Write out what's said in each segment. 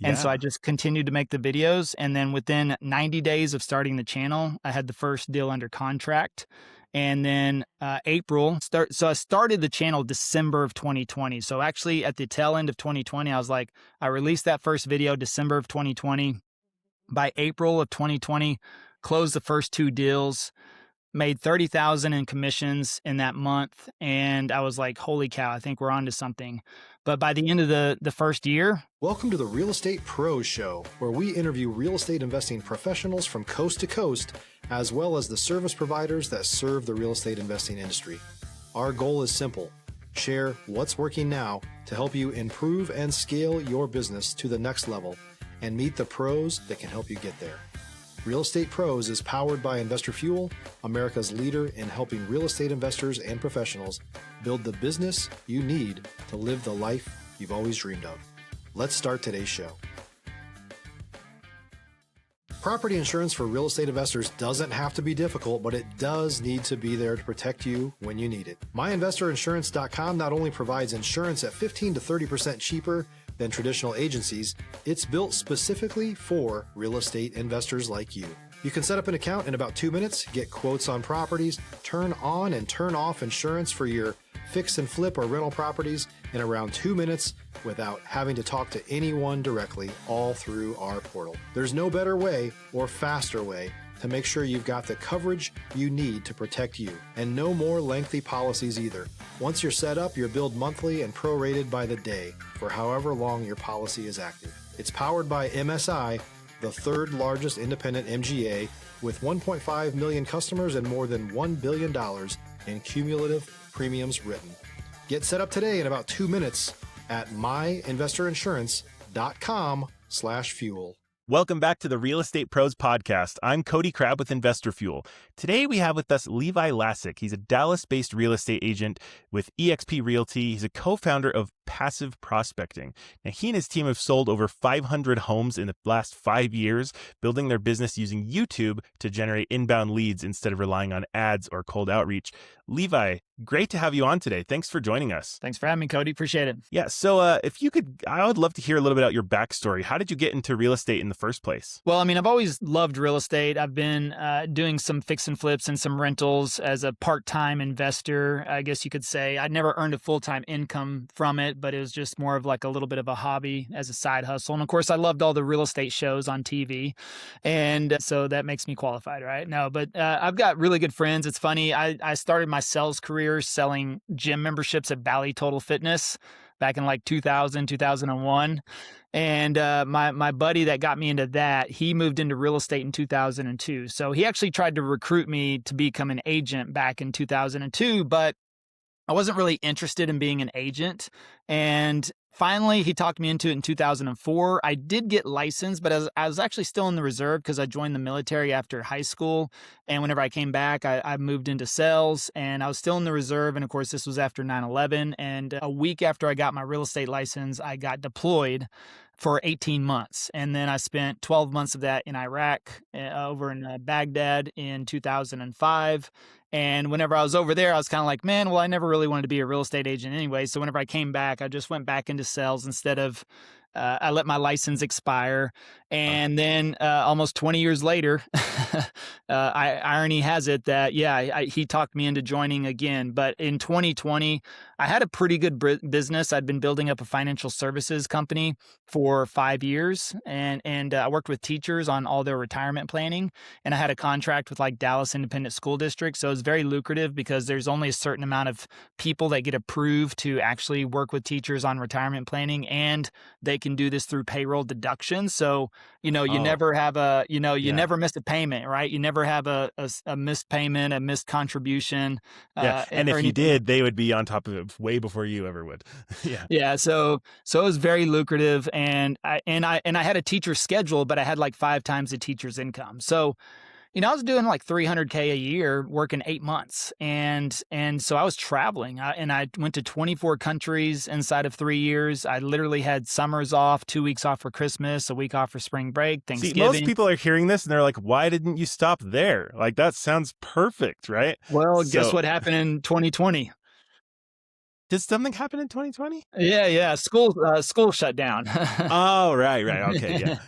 And so I Yeah. just continued to make the videos. And then within 90 days of starting the channel, I had the first deal under contract. And then so I started the channel December of 2020. So actually at the tail end of 2020, I was like, I released that first video December of 2020. By April of 2020, closed the first two deals, made 30,000 in commissions in that month. And I was like, holy cow, I think we're on to something. But by the end of the first year, Welcome to the Real Estate Pros Show, where we interview real estate investing professionals from coast to coast, as well as the service providers that serve the real estate investing industry. Our goal is simple: share what's working now to help you improve and scale your business to the next level and meet the pros that can help you get there. Real Estate Pros is powered by Investor Fuel, America's leader in helping real estate investors and professionals build the business you need to live the life you've always dreamed of. Let's start today's show. Property insurance for real estate investors doesn't have to be difficult, but it does need to be there to protect you when you need it. MyInvestorInsurance.com not only provides insurance at 15 to 30% cheaper than traditional agencies, it's built specifically for real estate investors like you. You can set up an account in about 2 minutes, get quotes on properties, turn on and turn off insurance for your fix and flip or rental properties in around 2 minutes without having to talk to anyone directly, all through our portal. There's no better way or faster way to make sure you've got the coverage you need to protect you, and no more lengthy policies either. Once you're set up, you're billed monthly and prorated by the day for however long your policy is active. It's powered by MSI, the third largest independent MGA, with 1.5 million customers and more than $1 billion in cumulative premiums written. Get set up today in about 2 minutes at myinvestorinsurance.com/fuel. Welcome back to the Real Estate Pros Podcast. I'm Cody Crabb with Investor Fuel. Today we have with us Levi Lascsak. He's a Dallas-based real estate agent with eXp Realty. He's a co-founder of Passive Prospecting. Now, he and his team have sold over 500 homes in the last 5 years, building their business using YouTube to generate inbound leads instead of relying on ads or cold outreach. Levi, great to have you on today. Thanks for joining us. thanks for having me, Cody. Appreciate it. Yeah, so if you could, I would love to hear a little bit about your backstory. How did you get into real estate in the first place? Well, I mean, I've always loved real estate. I've been doing some fix and flips and some rentals as a part-time investor, I guess you could say. I never earned a full-time income from it, but it was just more of like a little bit of a hobby as a side hustle. And of course, I loved all the real estate shows on TV. And so that makes me qualified, right? No, but I've got really good friends. It's funny. I started my sales career selling gym memberships at Bally Total Fitness back in like 2000, 2001. And my buddy that got me into that, he moved into real estate in 2002. So he actually tried to recruit me to become an agent back in 2002, but I wasn't really interested in being an agent. And finally, he talked me into it in 2004. I did get licensed, but I was actually still in the reserve because I joined the military after high school. And whenever I came back, I moved into sales and I was still in the reserve. And of course, this was after 9/11. And a week after I got my real estate license, I got deployed for 18 months. And then I spent 12 months of that in Iraq, over in Baghdad in 2005. And whenever I was over there, I was kind of like, man, well, I never really wanted to be a real estate agent anyway. So whenever I came back, I just went back into sales instead of, I let my license expire. And then almost 20 years later, irony has it that, yeah, he talked me into joining again. But in 2020, I had a pretty good business. I'd been building up a financial services company for 5 years. And I worked with teachers on all their retirement planning. And I had a contract with like Dallas Independent School District. So it was very lucrative because there's only a certain amount of people that get approved to actually work with teachers on retirement planning. And they can do this through payroll deductions. So, you never have you never miss a payment, right? You never have a missed payment, a missed contribution. Yeah, and if you did, they would be on top of it way before you ever would. Yeah. Yeah. So it was very lucrative. And I had a teacher schedule, but I had like 5 times the teacher's income. So, I was doing like $300K a year working 8 months. And so I was traveling and I went to 24 countries inside of 3 years. I literally had summers off, 2 weeks off for Christmas, a week off for spring break, Thanksgiving. See, most people are hearing this and they're like, why didn't you stop there? Like, that sounds perfect, right? Well, guess what happened in 2020? Did something happen in 2020? Yeah. School shut down. Oh, right. Okay. Yeah.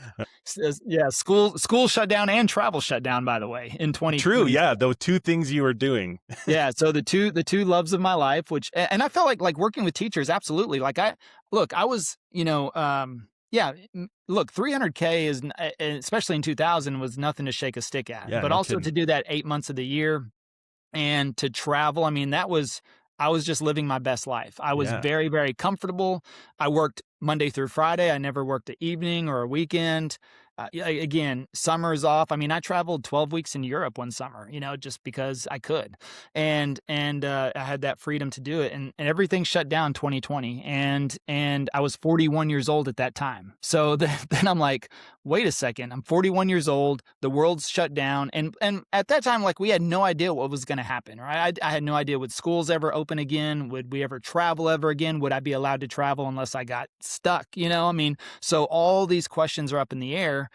Yeah, school shut down and travel shut down, by the way, in True. 2020. Yeah. Those two things you were doing. Yeah, so the two loves of my life, which and I felt like working with teachers, absolutely. Like I was, yeah, look, 300K is especially in 2000 was nothing to shake a stick at. Yeah. But No also kidding. to do that 8 months of the year and to travel, I mean, I was just living my best life. I was Yeah. very, very comfortable. I worked Monday through Friday. I never worked an evening or a weekend. Again, summers off. I mean, I traveled 12 weeks in Europe one summer, just because I could, and I had that freedom to do it. And everything shut down 2020, and I was 41 years old at that time. So then I'm like, wait a second, I'm 41 years old. The world's shut down, and at that time, like we had no idea what was going to happen. Right? I had no idea would schools ever open again. Would we ever travel ever again? Would I be allowed to travel unless I got stuck? I mean, so all these questions are up in the air.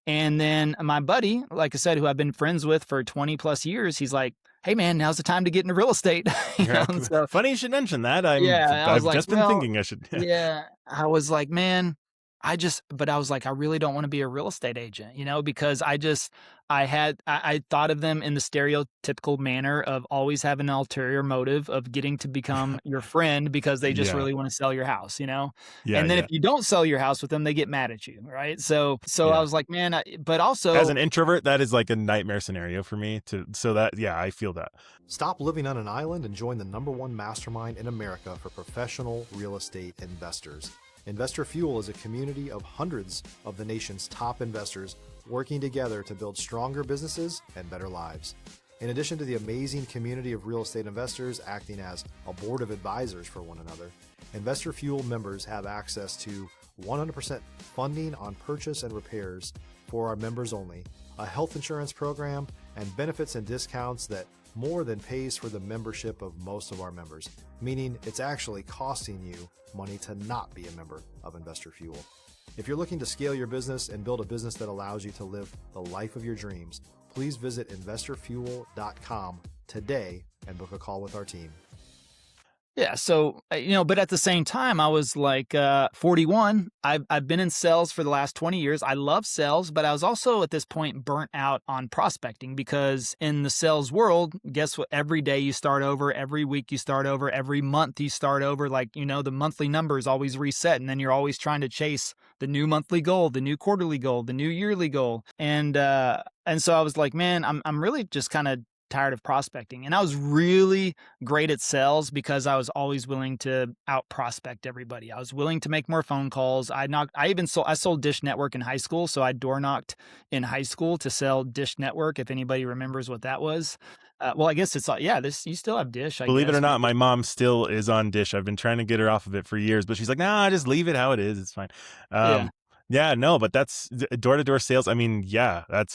And then my buddy, like I said, who I've been friends with for 20 plus years, he's like, hey man, now's the time to get into real estate. So Funny you should mention that. yeah, I was I've like, just been well, thinking I should. yeah, I was like, man, but I was like, I really don't want to be a real estate agent, because I thought of them in the stereotypical manner of always having an ulterior motive of getting to become your friend because they just Yeah. really want to sell your house, Yeah. and then Yeah. if you don't sell your house with them, they get mad at you, right? So Yeah. I was like, man, but also As an introvert, that is like a nightmare scenario for me I feel that. Stop living on an island and join the #1 mastermind in America for professional real estate investors. Investor Fuel is a community of hundreds of the nation's top investors working together to build stronger businesses and better lives. In addition to the amazing community of real estate investors acting as a board of advisors for one another, Investor Fuel members have access to 100% funding on purchase and repairs for our members only, a health insurance program, and benefits and discounts that more than pays for the membership of most of our members, meaning it's actually costing you money to not be a member of Investor Fuel. If you're looking to scale your business and build a business that allows you to live the life of your dreams, please visit investorfuel.com today and book a call with our team. Yeah. So, but at the same time, I was like 41. I've been in sales for the last 20 years. I love sales, but I was also at this point burnt out on prospecting because in the sales world, guess what? Every day you start over, every week you start over, every month you start over. Like, the monthly numbers always reset. And then you're always trying to chase the new monthly goal, the new quarterly goal, the new yearly goal. And so I was like, man, I'm really just kind of tired of prospecting. And I was really great at sales because I was always willing to out prospect everybody. I was willing to make more phone calls. I sold Dish Network in high school. So I door knocked in high school to sell Dish Network. If anybody remembers what that was. Well, I guess it's like, you still have Dish, I Believe guess. it or not, my mom still is on Dish. I've been trying to get her off of it for years, but she's like, nah, just leave it how it is. It's fine. Yeah. Yeah, no, but that's door-to-door sales. I mean, yeah, that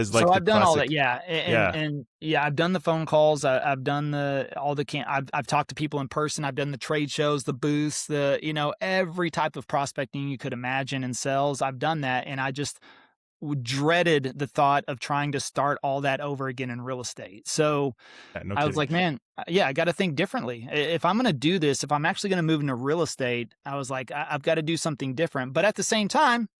is like So the I've done all classic. that, yeah, and I've done the phone calls. I've done I've talked to people in person. I've done the trade shows, the booths, every type of prospecting you could imagine in sales. I've done that, and I just dreaded the thought of trying to start all that over again in real estate. So Yeah, no I was kidding. like, man, yeah, I got to think differently. If I'm going to do this, if I'm actually going to move into real estate, I was like, I've got to do something different. But at the same time,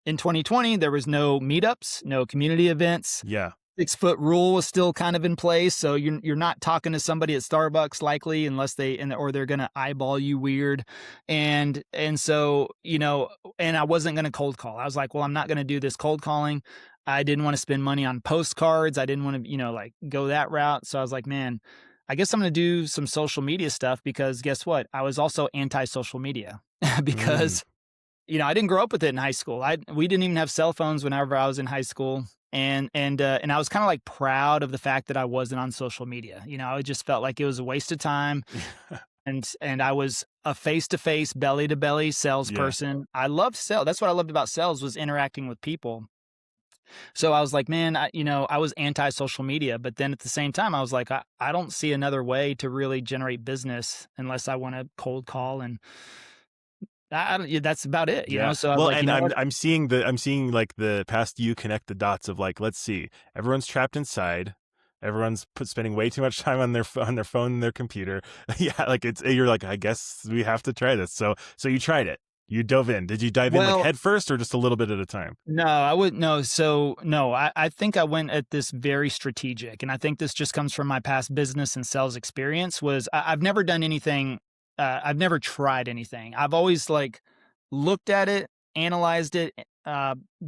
in 2020, there was no meetups, no community events. Yeah. 6-foot rule was still kind of in place. So you're not talking to somebody at Starbucks likely unless or they're going to eyeball you weird. And so, and I wasn't going to cold call. I was like, well, I'm not going to do this cold calling. I didn't want to spend money on postcards. I didn't want to, go that route. So I was like, man, I guess I'm going to do some social media stuff because guess what? I was also anti-social media because, I didn't grow up with it in high school. We didn't even have cell phones whenever I was in high school. And I was kind of like proud of the fact that I wasn't on social media. I just felt like it was a waste of time. And I was a face-to-face, belly-to-belly salesperson. Yeah. I loved sales. That's what I loved about sales was interacting with people. So I was like, man, I was anti-social media, but then at the same time, I was like, I don't see another way to really generate business unless I want to cold call and that's about it, you know? So I was like, and I'm seeing like the past you connect the dots of like, let's see, everyone's trapped inside. Everyone's spending way too much time on their phone and their computer. Yeah, like you're like, I guess we have to try this. So you tried it. You dove in. Did you dive in like head first or just a little bit at a time? No, I wouldn't. No. So no, I think I went at this very strategic. And I think this just comes from my past business and sales experience was I've never done anything. I've never tried anything. I've always like looked at it, analyzed it,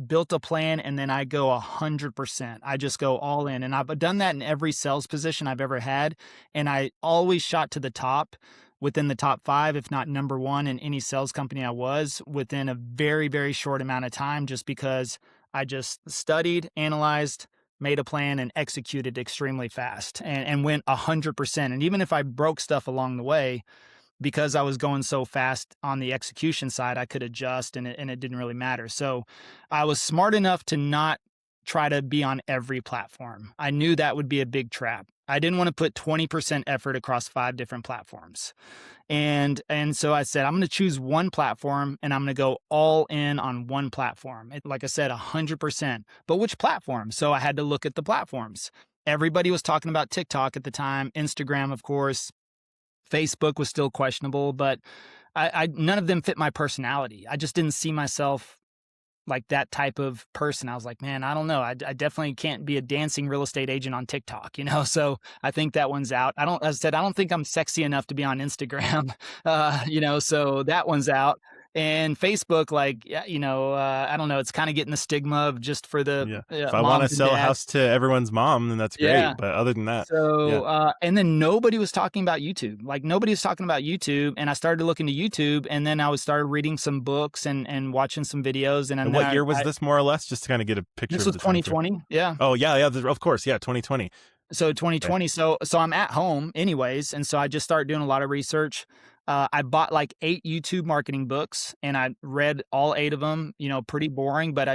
built a plan, and then I go 100%. I just go all in. And I've done that in every sales position I've ever had. And I always shot to the top, within the top 5, if not number 1 in any sales company I was, within a very, very short amount of time, just because I just studied, analyzed, made a plan, and executed extremely fast and went 100%. And even if I broke stuff along the way, because I was going so fast on the execution side, I could adjust and it didn't really matter. So I was smart enough to not try to be on every platform. I knew that would be a big trap. I didn't want to put 20% effort across 5 different platforms. And so I said, I'm going to choose one platform and I'm going to go all in on one platform. Like I said, 100%. But which platform? So I had to look at the platforms. Everybody was talking about TikTok at the time, Instagram, of course. Facebook was still questionable, but I none of them fit my personality. I just didn't see myself like that type of person. I was like, man, I don't know. I definitely can't be a dancing real estate agent on TikTok, So I think that one's out. As I said, I don't think I'm sexy enough to be on Instagram, so that one's out. And Facebook, I don't know. It's kind of getting the stigma of just for the if I want to sell a house to everyone's mom, then that's great. Yeah. But other than that, and then nobody was talking about YouTube. Like nobody was talking about YouTube, and I started looking to YouTube, and then I started reading some books and watching some videos. And what year was this, more or less, just to kind of get a picture? This was 2020. Yeah. Oh yeah, of course, yeah, 2020. So 2020. Okay. So I'm at home anyways, and so I just started doing a lot of research. I bought like 8 YouTube marketing books and I read all 8 of them, pretty boring, but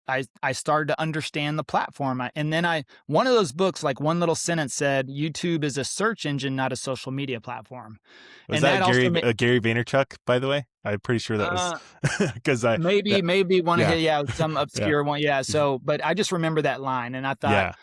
I started to understand the platform. And then one of those books, like one little sentence said, YouTube is a search engine, not a social media platform. Was that Gary Vaynerchuk, by the way? I'm pretty sure that was because maybe one of some obscure one. Yeah. So, but I just remember that line and I thought,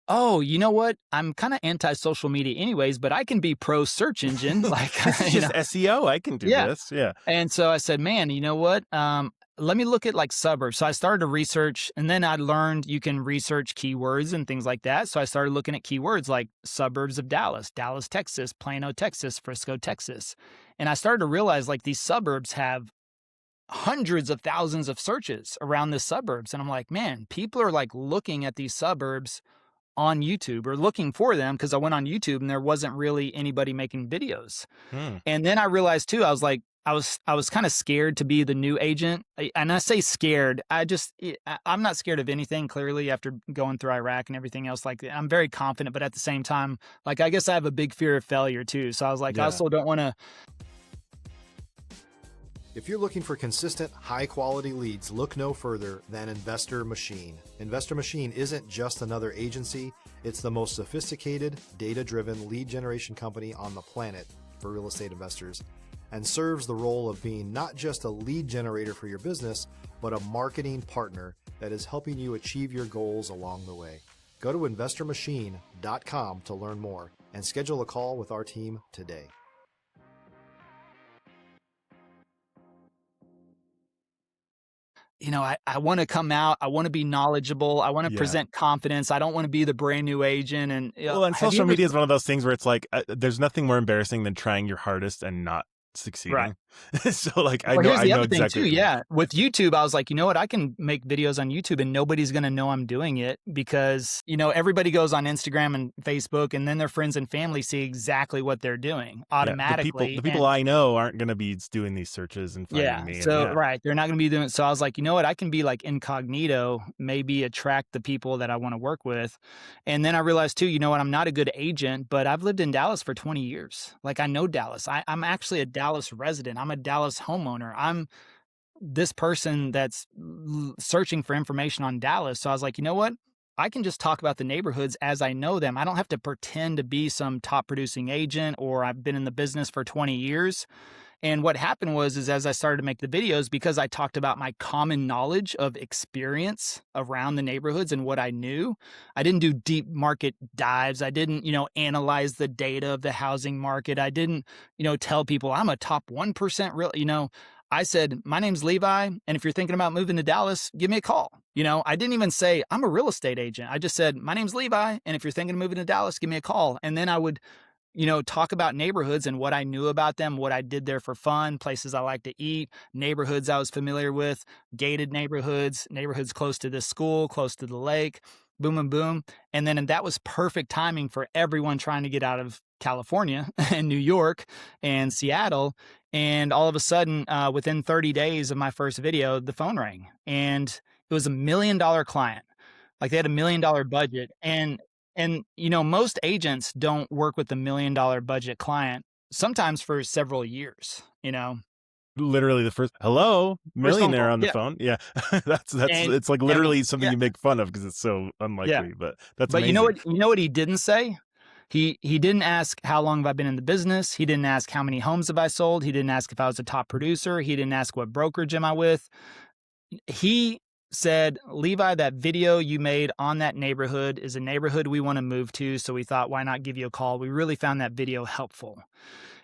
oh, you know what? I'm kind of anti-social media anyways, but I can be pro search engine. Like, this is just SEO. I can do this. Yeah. And so I said, man, you know what? Let me look at like suburbs. So I started to research, and then I learned you can research keywords and things like that. So I started looking at keywords like suburbs of Dallas, Texas, Plano, Texas, Frisco, Texas. And I started to realize like these suburbs have hundreds of thousands of searches around the suburbs. And I'm like, man, people are like looking at these suburbs on YouTube or looking for them, because I went on YouTube and there wasn't really anybody making videos. And then I realized too, I was like, I was kind of scared to be the new agent. And I say scared, I'm not scared of anything, clearly, after going through Iraq and everything else. Like, I'm very confident, but at the same time, like, I guess I have a big fear of failure too. So I was like, I also don't want to. If you're looking for consistent, high-quality leads, look no further than Investor Machine. Investor Machine isn't just another agency. It's the most sophisticated, data-driven lead generation company on the planet for real estate investors, and serves the role of being not just a lead generator for your business, but a marketing partner that is helping you achieve your goals along the way. Go to investormachine.com to learn more and schedule a call with our team today. I want to come out. I want to be knowledgeable. I want to present confidence. I don't want to be the brand new agent. And social media is one of those things where it's like, there's nothing more embarrassing than trying your hardest and not succeeding. Right. So like, I know exactly. Thing too, yeah. With YouTube, I was like, you know what? I can make videos on YouTube and nobody's going to know I'm doing it, because, everybody goes on Instagram and Facebook and then their friends and family see exactly what they're doing automatically. The people I know aren't going to be doing these searches and finding me. Right. They're not going to be doing it. So I was like, you know what? I can be like incognito, maybe attract the people that I want to work with. And then I realized too, you know what? I'm not a good agent, but I've lived in Dallas for 20 years. Like, I know Dallas. I'm actually a Dallas resident. I'm a Dallas homeowner. I'm this person that's searching for information on Dallas. So I was like, you know what? I can just talk about the neighborhoods as I know them. I don't have to pretend to be some top producing agent or I've been in the business for 20 years. And what happened is as I started to make the videos, because I talked about my common knowledge of experience around the neighborhoods and what I knew, I didn't do deep market dives. I didn't, analyze the data of the housing market. I didn't, tell people I'm a top 1% real, I said, my name's Levi, and if you're thinking about moving to Dallas, give me a call. I didn't even say I'm a real estate agent. I just said, my name's Levi, and if you're thinking of moving to Dallas, give me a call. And then I would, talk about neighborhoods and what I knew about them, what I did there for fun, places I like to eat, neighborhoods I was familiar with, gated neighborhoods close to the school, close to the lake, boom, boom, boom. And that was perfect timing for everyone trying to get out of California and New York and Seattle. And all of a sudden, within 30 days of my first video, the phone rang, and it was $1 million client. Like they had $1 million budget. And most agents don't work with $1 million budget client, sometimes for several years, Literally the first millionaire on the Yeah. phone. Yeah. It's like literally something you make fun of because it's so unlikely, Yeah. but that's But amazing. you know what he didn't say? He didn't ask how long have I been in the business. He didn't ask how many homes have I sold. He didn't ask if I was a top producer. He didn't ask what brokerage am I with. He said, Levi, that video you made on that neighborhood is a neighborhood we want to move to. So we thought, why not give you a call? We really found that video helpful.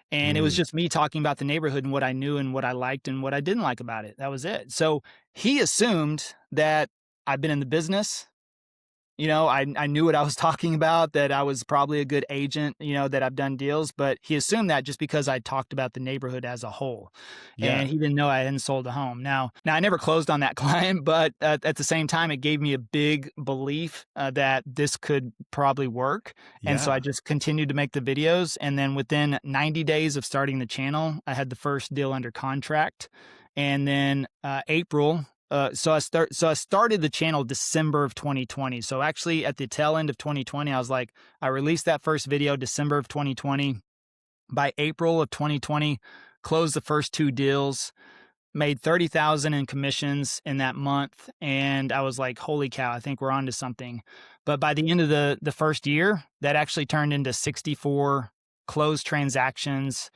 And it was just me talking about the neighborhood and what I knew and what I liked and what I didn't like about it. That was it. So he assumed that I've been in the business. I knew what I was talking about, that I was probably a good agent, that I've done deals, but he assumed that just because I talked about the neighborhood as a whole. Yeah. And he didn't know I hadn't sold a home. Now I never closed on that client, but at the same time, it gave me a big belief that this could probably work. And so I just continued to make the videos. And then within 90 days of starting the channel, I had the first deal under contract. And then April. So I started the channel December of 2020. So actually at the tail end of 2020, I released that first video December of 2020. By April of 2020, closed the first 2 deals, made $30,000 in commissions in that month. And I was like, holy cow, I think we're onto something. But by the end of the first year, that actually turned into 64 closed transactions,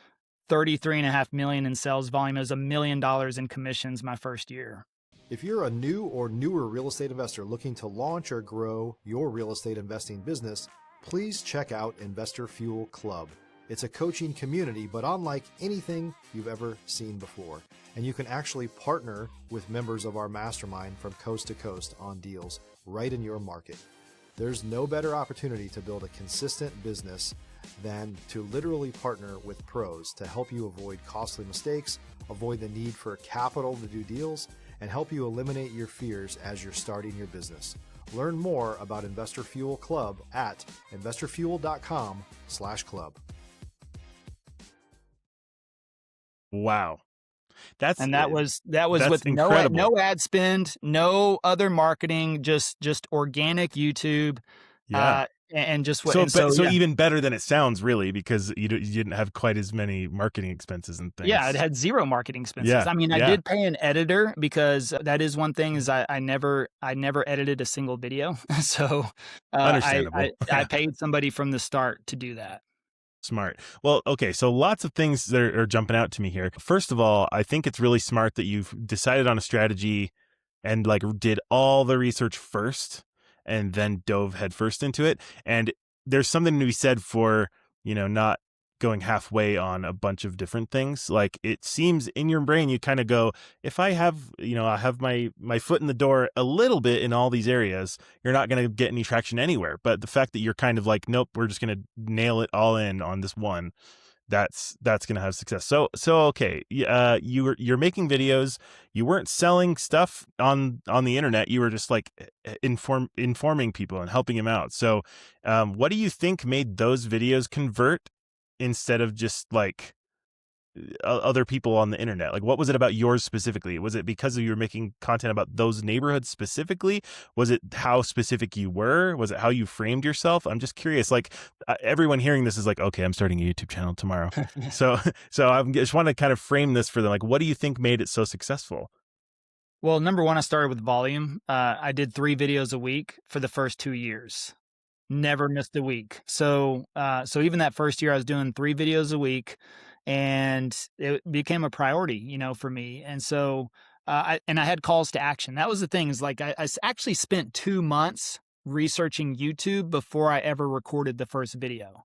$33.5 million in sales volume. It was $1 million in commissions my first year. If you're a new or newer real estate investor looking to launch or grow your real estate investing business, please check out Investor Fuel Club. It's a coaching community, but unlike anything you've ever seen before. And you can actually partner with members of our mastermind from coast to coast on deals right in your market. There's no better opportunity to build a consistent business than to literally partner with pros to help you avoid costly mistakes, avoid the need for capital to do deals, and help you eliminate your fears as you're starting your business. Learn more about Investor Fuel Club at investorfuel.com/club. Wow. That was with incredible. no ad spend, no other marketing, just organic YouTube. Yeah. And just what. So even better than it sounds, really, because you didn't have quite as many marketing expenses and things. Yeah, it had 0 marketing expenses. Yeah, I mean, I did pay an editor because that is one thing is I never edited a single video. So Understandable. I paid somebody from the start to do that. Smart. Well, okay, so lots of things that are jumping out to me here. First of all, I think it's really smart that you've decided on a strategy and did all the research first and then dove headfirst into it. And there's something to be said for, not going halfway on a bunch of different things. Like it seems in your brain, you kind of go, if I have, I have my foot in the door a little bit in all these areas, you're not going to get any traction anywhere. But the fact that you're kind of like, nope, we're just going to nail it all in on this one, that's going to have success. So okay, you're making videos. You weren't selling stuff on the internet. You were just like informing people and helping them out. So what do you think made those videos convert instead of just like other people on the internet? Like, what was it about yours specifically? Was it because you were making content about those neighborhoods specifically? Was it how specific you were? Was it how you framed yourself? I'm just curious. Like everyone hearing this is like, okay, I'm starting a YouTube channel tomorrow. so I just want to kind of frame this for them. Like, what do you think made it so successful? Well, number one, I started with volume. I did 3 videos a week for the first 2 years. Never missed a week. So even that first year I was doing 3 videos a week. and it became a priority, for me. And so, I had calls to action. That was the thing, is like, actually spent 2 months researching YouTube before I ever recorded the first video.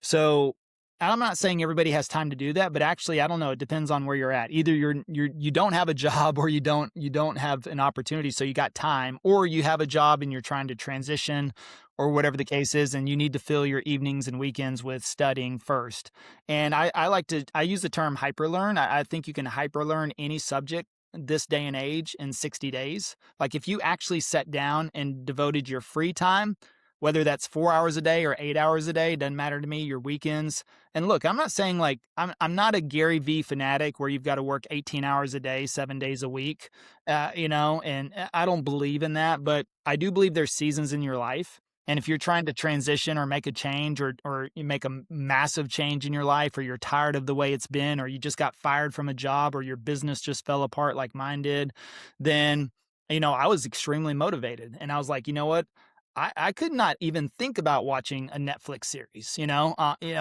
So I'm not saying everybody has time to do that, but actually, I don't know. It depends on where you're at. Either you don't have a job, or you don't have an opportunity, so you got time, or you have a job and you're trying to transition, or whatever the case is, and you need to fill your evenings and weekends with studying first. And I use the term hyperlearn. I think you can hyperlearn any subject this day and age in 60 days. Like, if you actually sat down and devoted your free time, whether that's 4 hours a day or 8 hours a day, doesn't matter to me, your weekends. And look, I'm not saying like, I'm not a Gary V fanatic where you've got to work 18 hours a day, 7 days a week, and I don't believe in that, but I do believe there's seasons in your life. And if you're trying to transition or make a change, or you make a massive change in your life, or you're tired of the way it's been, or you just got fired from a job, or your business just fell apart like mine did, then, I was extremely motivated. And I was like, you know what? I could not even think about watching a Netflix series,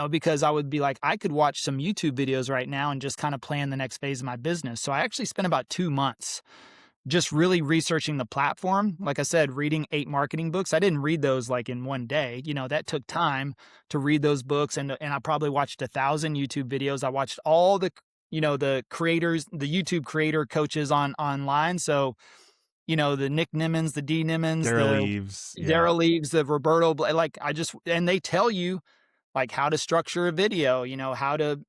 because I would be like, I could watch some YouTube videos right now and just kind of plan the next phase of my business. So I actually spent about 2 months just really researching the platform. Like I said, reading 8 marketing books. I didn't read those like in one day. That took time to read those books. And I probably watched 1,000 YouTube videos. I watched all the, the creators, the YouTube creator coaches online. So, the Nick Nimmons, the D Nimmons, Daryl Leaves, the Roberto, and they tell you like how to structure a video, how to,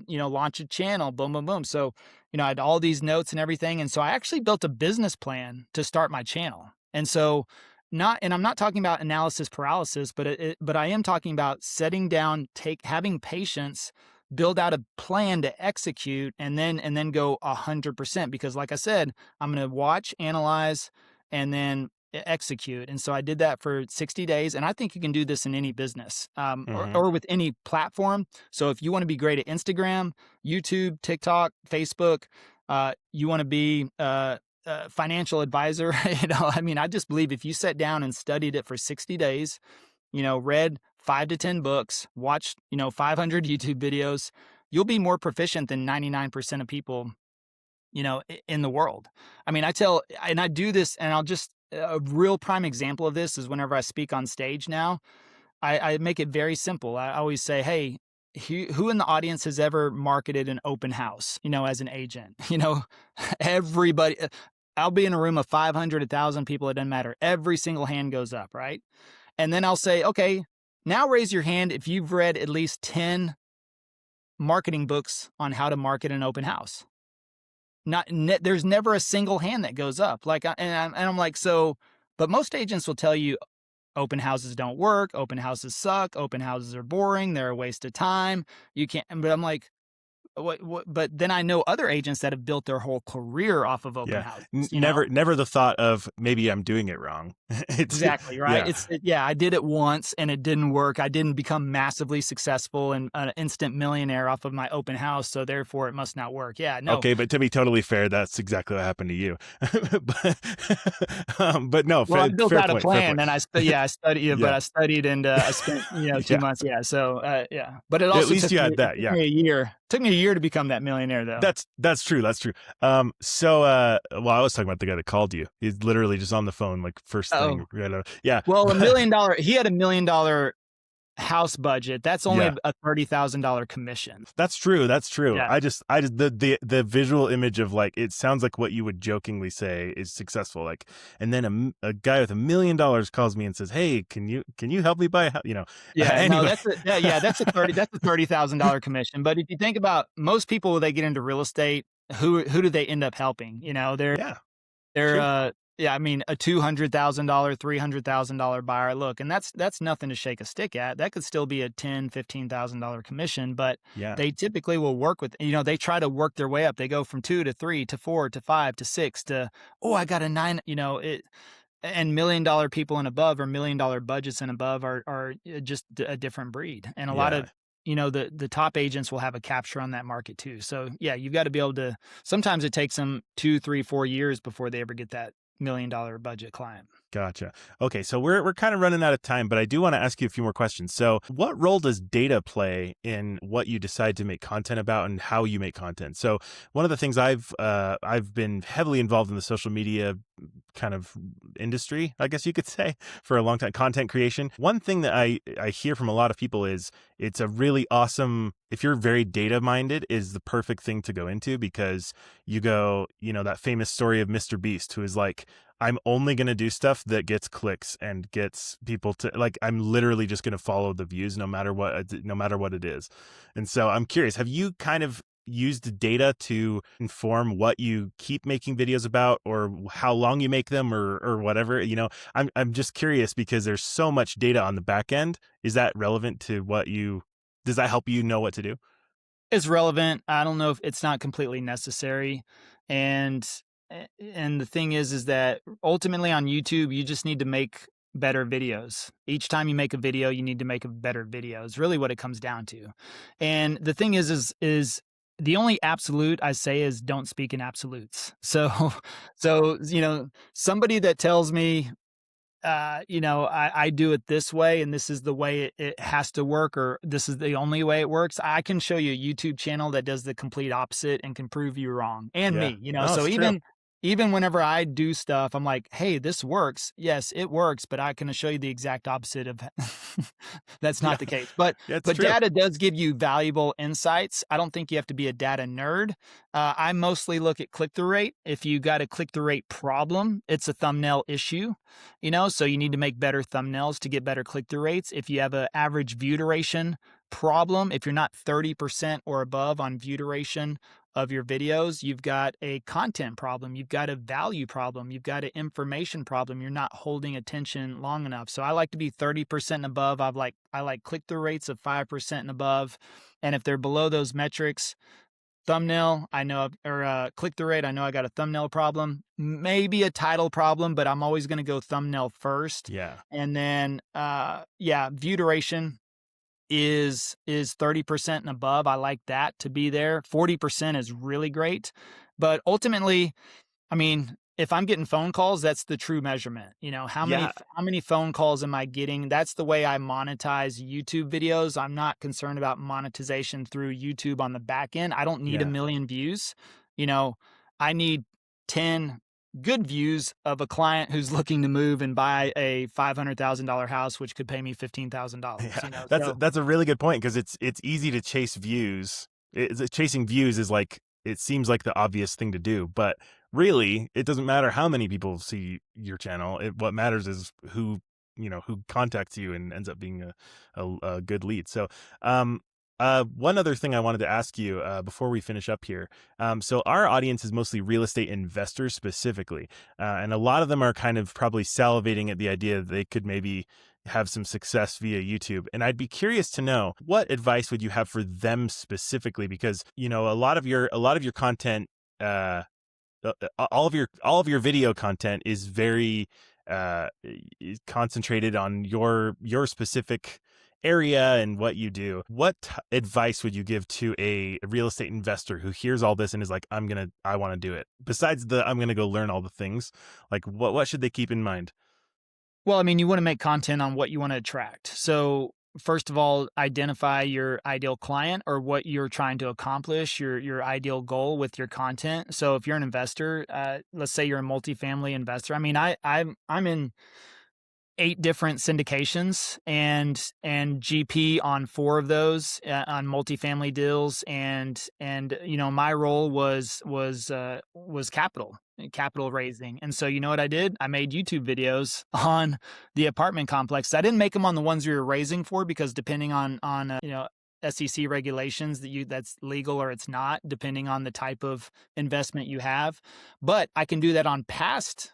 launch a channel, boom, boom, boom. So, I had all these notes and everything. And so I actually built a business plan to start my channel. And so I'm not talking about analysis paralysis, but I am talking about setting down, having patience, build out a plan to execute, and then go 100%. Because like I said, I'm going to watch, analyze, and then execute. And so I did that for 60 days. And I think you can do this in any business, or with any platform. So if you want to be great at Instagram, YouTube, TikTok, Facebook, you want to be a financial advisor, I just believe if you sat down and studied it for 60 days, read 5 to 10 books, watched, 500 YouTube videos, you'll be more proficient than 99% of people, in the world. I do this, and a real prime example of this is whenever I speak on stage now, I make it very simple. I always say, hey, who in the audience has ever marketed an open house, as an agent? Everybody. I'll be in a room of 500, 1,000 people. It doesn't matter. Every single hand goes up, right? And then I'll say, okay, now raise your hand if you've read at least 10 marketing books on how to market an open house. There's never a single hand that goes up. I'm like, so, but most agents will tell you open houses don't work. Open houses suck. Open houses are boring. They're a waste of time. You can't, but I'm like, what, but then I know other agents that have built their whole career off of open houses. Never the thought of maybe I'm doing it wrong. Exactly right. I did it once and it didn't work. I didn't become massively successful and an instant millionaire off of my open house, so therefore it must not work. Yeah, no. Okay, but to be totally fair, that's exactly what happened to you. but no, well, I built out a plan, and I studied. But I studied and I spent 2 months. Yeah, so but it also at least you had that. Took me a year. Took me a year to become that millionaire, though. That's true. I was talking about the guy that called you. He's literally just on the phone, like first thing. Yeah. Well, $1 million. He had $1 million house budget. That's only a $30,000 commission. That's true. Yeah. I just the visual image of like, it sounds like what you would jokingly say is successful. Like, and then a guy with $1 million calls me and says, "Hey, can you help me buy a house?" Yeah. Anyway. No, that's a $30,000 commission. But if you think about most people, when they get into real estate, who do they end up helping? They're a $200,000, $300,000 buyer. Look, and that's nothing to shake a stick at. That could still be a $10,000, $15,000 commission, but they typically will work with, they try to work their way up. They go from 2 to 3 to 4 to 5 to 6 to, I got a 9, and $1 million people and above, or $1 million budgets and above are just a different breed. And a lot of, the top agents will have a capture on that market too. So you've got to be able to, sometimes it takes them 2, 3, 4 years before they ever get that million budget client. Gotcha. Okay, so we're kind of running out of time, but I do want to ask you a few more questions. So, what role does data play in what you decide to make content about and how you make content? So, one of the things I've been heavily involved in the social media kind of industry, I guess you could say, for a long time, content creation. One thing that I hear from a lot of people is it's a really awesome, if you're very data minded, is the perfect thing to go into, because you go, that famous story of Mr. Beast, who is like, I'm only going to do stuff that gets clicks and gets people to like, I'm literally just going to follow the views no matter what it is. And so I'm curious, have you kind of used data to inform what you keep making videos about, or how long you make them, or whatever? I'm just curious because there's so much data on the back end. Is that relevant to does that help you know what to do? It's relevant. I don't know if it's not completely necessary. And the thing is that ultimately on YouTube, you just need to make better videos. Each time you make a video, you need to make a better video. Is really what it comes down to. And the thing is the only absolute I say is don't speak in absolutes. So somebody that tells me, I do it this way and this is the way it has to work, or this is the only way it works. I can show you a YouTube channel that does the complete opposite and can prove you wrong, and Yeah. me, No, so it's true. even whenever I do stuff, I'm like, hey, this works. Yes, it works, but I can show you the exact opposite of that's Yeah. not the case. But Yeah, it's true. data does give you valuable insights. I don't think you have to be a data nerd. I mostly look at click-through rate. If you got a click-through rate problem, it's a thumbnail issue, so you need to make better thumbnails to get better click-through rates. If you have an average view duration problem, if you're not 30% or above on view duration of your videos, you've got a content problem, you've got a value problem, you've got an information problem. You're not holding attention long enough. So I like to be 30% and above. I like click-through rates of 5% and above. And if they're below those metrics, thumbnail, I know, or click-through rate, I know I got a thumbnail problem, maybe a title problem, but I'm always going to go thumbnail first. Yeah. And then, view duration is 30% and above. I like that to be there. 40% is really great. But ultimately, I mean, if I'm getting phone calls, that's the true measurement. How many phone calls am I getting? That's the way I monetize YouTube videos. I'm not concerned about monetization through YouTube on the back end. I don't need 1 million views. I need 10 good views of a client who's looking to move and buy a $500,000 house, which could pay me $15,000. Yeah, that's a really good point, because it's easy to chase views. Chasing views is like, it seems like the obvious thing to do, but really it doesn't matter how many people see your channel. What matters is who contacts you and ends up being a good lead. So, one other thing I wanted to ask you before we finish up here. So our audience is mostly real estate investors specifically, and a lot of them are kind of probably salivating at the idea that they could maybe have some success via YouTube. And I'd be curious to know, what advice would you have for them specifically? Because a lot of your content, all of your video content is very concentrated on your specific area and what you do. What advice would you give to a real estate investor who hears all this and is like, I want to do it? Besides I'm going to go learn all the things, like what should they keep in mind? Well, I mean, you want to make content on what you want to attract. So first of all, identify your ideal client or what you're trying to accomplish, your ideal goal with your content. So if you're an investor, let's say you're a multifamily investor. I mean, I'm in 8 different syndications and GP on 4 of those on multifamily deals. And my role was capital raising. And so you know what I did? I made YouTube videos on the apartment complex. I didn't make them on the ones we were raising for, because depending on SEC regulations, that's legal or it's not, depending on the type of investment you have. But I can do that on past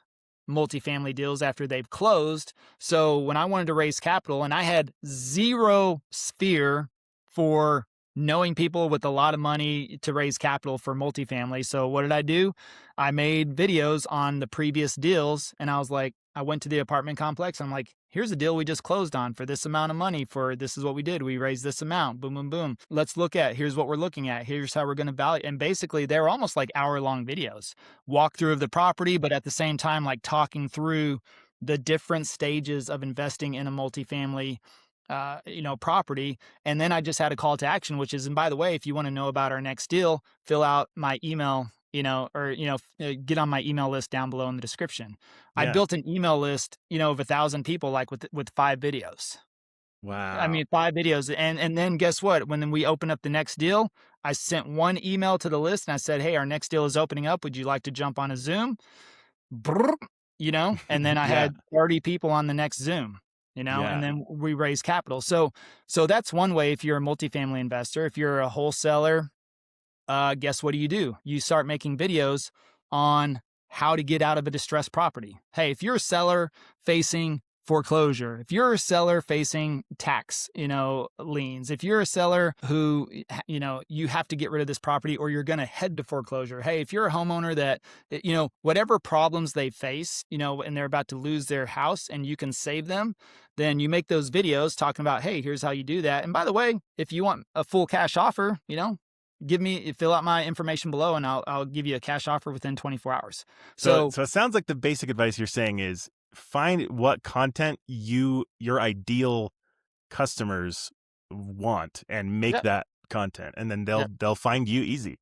multifamily deals after they've closed. So when I wanted to raise capital, and I had zero sphere for knowing people with a lot of money to raise capital for multifamily. So what did I do? I made videos on the previous deals, and I was like, I went to the apartment complex. I'm like, here's a deal we just closed on for this amount of money for this is what we did. We raised this amount. Boom, boom, boom. Let's look at, here's what we're looking at. Here's how we're going to value. And basically they're almost like hour-long videos, walkthrough of the property, but at the same time, like talking through the different stages of investing in a multifamily property. And then I just had a call to action, which is, and by the way, if you want to know about our next deal, fill out my email, get on my email list down below in the description. I built an email list, of 1,000 people, like with 5 videos. Wow. I mean, 5 videos. And then guess what? When we open up the next deal, I sent one email to the list and I said, hey, our next deal is opening up. Would you like to jump on a Zoom? Brrr, and then I had 30 people on the next Zoom. And then we raise capital. So that's one way if you're a multifamily investor. If you're a wholesaler, guess what do? You start making videos on how to get out of a distressed property. Hey, if you're a seller facing foreclosure, if you're a seller facing tax, liens, if you're a seller who, you have to get rid of this property or you're going to head to foreclosure. Hey, if you're a homeowner that, whatever problems they face, and they're about to lose their house and you can save them, then you make those videos talking about, hey, here's how you do that. And by the way, if you want a full cash offer, fill out my information below and I'll give you a cash offer within 24 hours. So it sounds like the basic advice you're saying is find what content your ideal customers want and make that content, and then they'll find you easy.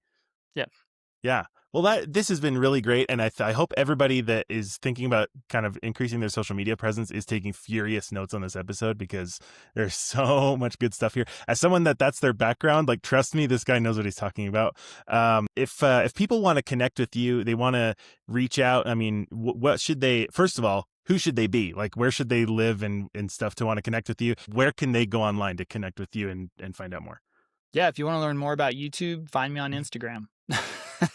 Yeah. Well, this has been really great, and I hope everybody that is thinking about kind of increasing their social media presence is taking furious notes on this episode, because there's so much good stuff here. As someone that's their background, like, trust me, this guy knows what he's talking about. If people want to connect with you, they want to reach out. I mean, what should they? First of all, who should they be? Like, where should they live and stuff to want to connect with you? Where can they go online to connect with you and find out more? Yeah, if you want to learn more about YouTube, find me on Instagram. We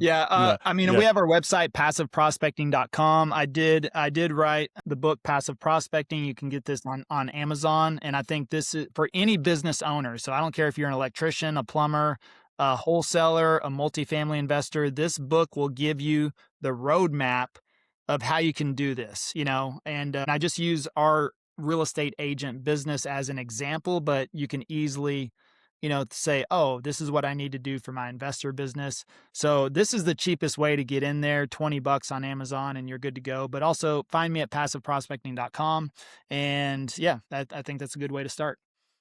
have our website, passiveprospecting.com. I did write the book, Passive Prospecting. You can get this on Amazon. And I think this is for any business owner. So I don't care if you're an electrician, a plumber, a wholesaler, a multifamily investor. This book will give you the roadmap of how you can do this, and I just use our real estate agent business as an example, but you can easily, say, oh, this is what I need to do for my investor business. So this is the cheapest way to get in there, $20 on Amazon and you're good to go. But also find me at passiveprospecting.com. And I think that's a good way to start.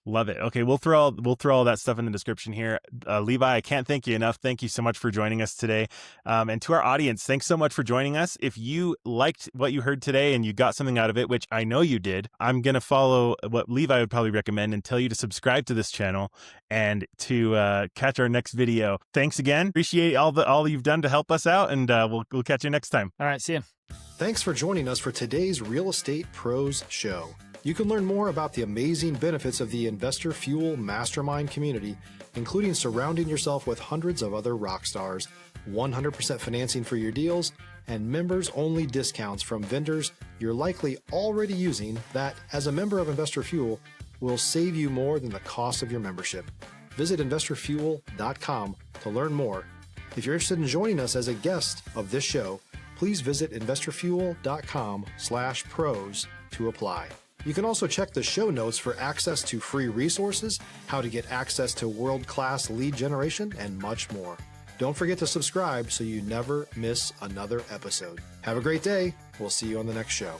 Love it. Okay, we'll throw all that stuff in the description here. Levi, I can't thank you enough. Thank you so much for joining us today. And to our audience, thanks so much for joining us. If you liked what you heard today and you got something out of it, which I know you did, I'm going to follow what Levi would probably recommend and tell you to subscribe to this channel and to catch our next video. Thanks again. Appreciate all you've done to help us out, and we'll catch you next time. All right, see you. Thanks for joining us for today's Real Estate Pros Show. You can learn more about the amazing benefits of the Investor Fuel Mastermind community, including surrounding yourself with hundreds of other rock stars, 100% financing for your deals, and members-only discounts from vendors you're likely already using that, as a member of Investor Fuel, will save you more than the cost of your membership. Visit investorfuel.com to learn more. If you're interested in joining us as a guest of this show, please visit investorfuel.com/pros to apply. You can also check the show notes for access to free resources, how to get access to world-class lead generation, and much more. Don't forget to subscribe so you never miss another episode. Have a great day. We'll see you on the next show.